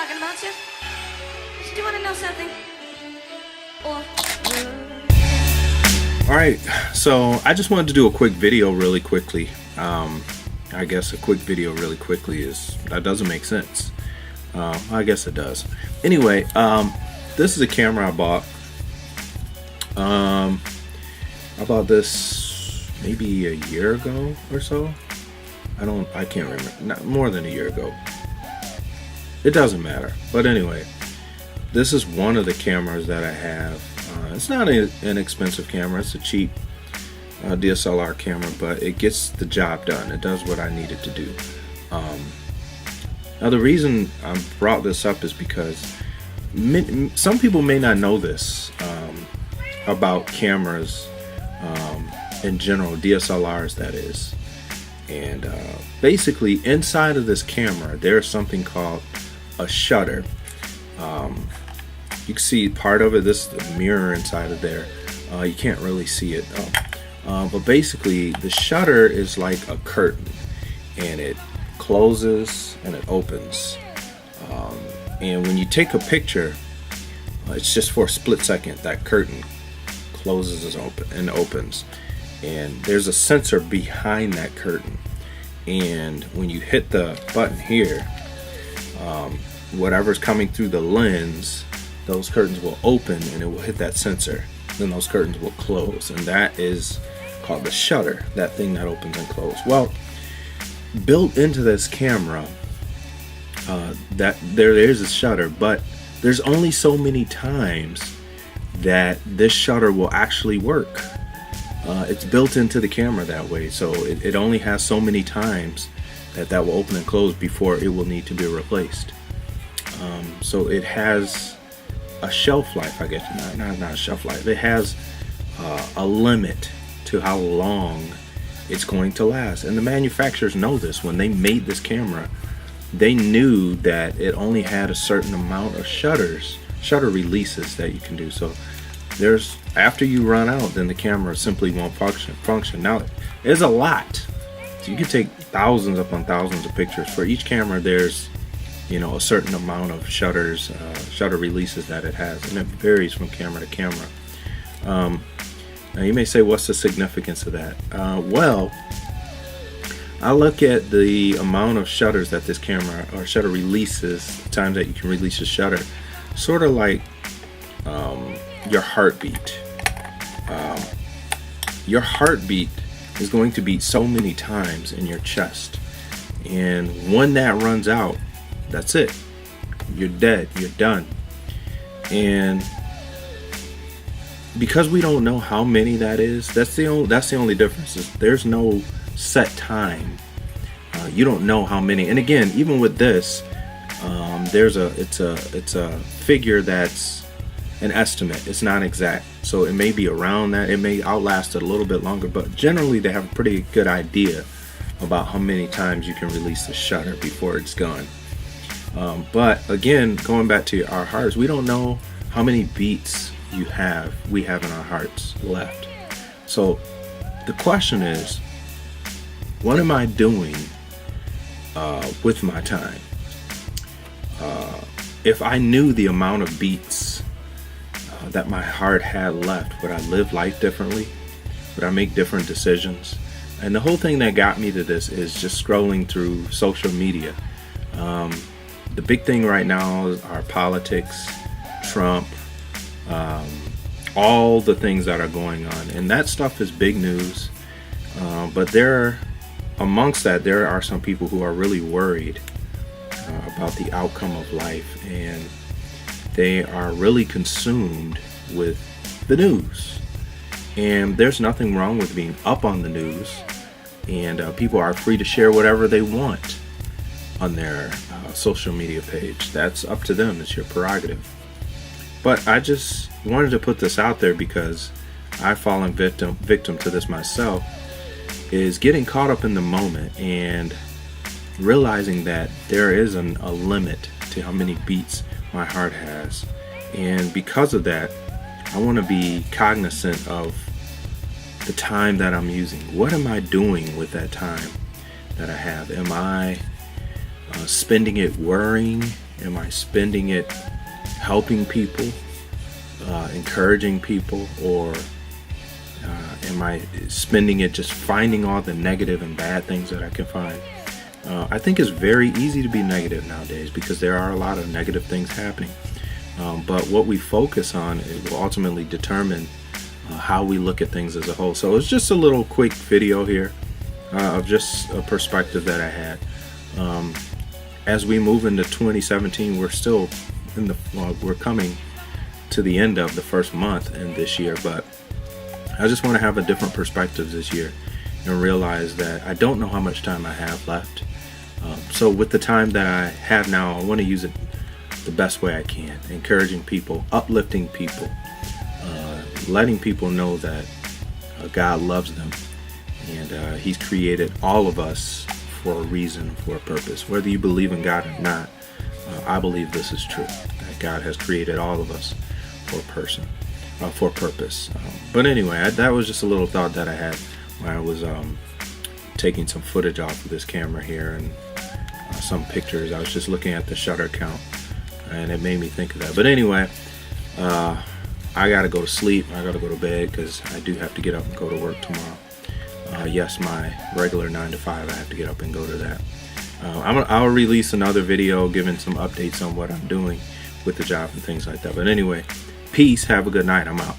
talking about, sis? Do you want to know something? Or... Alright, so I just wanted to do a quick video really quickly. I guess a quick video really quickly that doesn't make sense. I guess it does. Anyway, this is a camera I bought. I bought this maybe a year ago or so. I can't remember. Not more than a year ago. It doesn't matter. But anyway, this is one of the cameras that I have. It's not an inexpensive camera. It's a cheap DSLR camera, but it gets the job done. It does what I need it to do. Now the reason I brought this up is because some people may not know this about cameras in general, DSLRs that is. And basically inside of this camera there's something called a shutter. You can see part of it. This is the mirror inside of there. You can't really see it though. But basically the shutter is like a curtain, and it closes and it opens. And when you take a picture, it's just for a split second. That curtain closes and opens. And there's a sensor behind that curtain. And when you hit the button here, whatever's coming through the lens, those curtains will open and it will hit that sensor. Then those curtains will close, and that is called the shutter, that thing that opens and closes. Well, built into this camera, that there's a shutter, but there's only so many times that this shutter will actually work. It's built into the camera that way, so it only has so many times that will open and close before it will need to be replaced. So it has a shelf life, I guess. Not a shelf life. It has a limit to how long it's going to last, and the manufacturers know this. When they made this camera, they knew that it only had a certain amount of shutter releases that you can do. So after you run out, then the camera simply won't function. Now, there's a lot. So you can take thousands upon thousands of pictures. For each camera, there's a certain amount of shutter releases that it has, and it varies from camera to camera. Now you may say, what's the significance of that? Well, I look at the amount of shutters that this camera, or shutter releases, the times that you can release a shutter, sort of like your heartbeat. Your heartbeat is going to beat so many times in your chest, and when that runs out, that's it. You're dead. You're done. And because we don't know how many that is, that's the only difference. There's no set time. You don't know how many. And again, even with this, it's a figure that's an estimate. It's not exact. So it may be around that. It may outlast it a little bit longer, but generally they have a pretty good idea about how many times you can release the shutter before it's gone. But again, going back to our hearts, we don't know how many beats we have in our hearts left. So the question is, what am I doing with my time? If I knew the amount of beats that my heart had left, would I live life differently? Would I make different decisions? And the whole thing that got me to this is just scrolling through social media. The big thing right now is our politics, Trump, all the things that are going on, and that stuff is big news. But amongst that, there are some people who are really worried about the outcome of life, and they are really consumed with the news. And there's nothing wrong with being up on the news, and people are free to share whatever they want on their social media page. That's up to them. It's your prerogative. But I just wanted to put this out there because I've fallen victim to this myself, is getting caught up in the moment and realizing that there is a limit to how many beats my heart has. And because of that, I want to be cognizant of the time that I'm using. What am I doing with that time that I have? Am I spending it worrying Am I spending it helping people, encouraging people, or am I spending it just finding all the negative and bad things that I can find? I think it's very easy to be negative nowadays because there are a lot of negative things happening. But what we focus on, it will ultimately determine how we look at things as a whole. So it's just a little quick video here of just a perspective that I had. As we move into 2017, we're still we're coming to the end of the first month in this year, but I just want to have a different perspective this year and realize that I don't know how much time I have left. So with the time that I have now, I want to use it the best way I can, encouraging people, uplifting people, letting people know that God loves them, and He's created all of us for a reason, for a purpose. Whether you believe in God or not, I believe this is true, that God has created all of us for a purpose. But anyway, that was just a little thought that I had when I was taking some footage off of this camera here and some pictures. I was just looking at the shutter count, and it made me think of that. But anyway, I gotta go to sleep. I gotta go to bed because I do have to get up and go to work tomorrow. Yes, my regular 9 to 5, I have to get up and go to that. I'll release another video giving some updates on what I'm doing with the job and things like that. But anyway, peace. Have a good night. I'm out.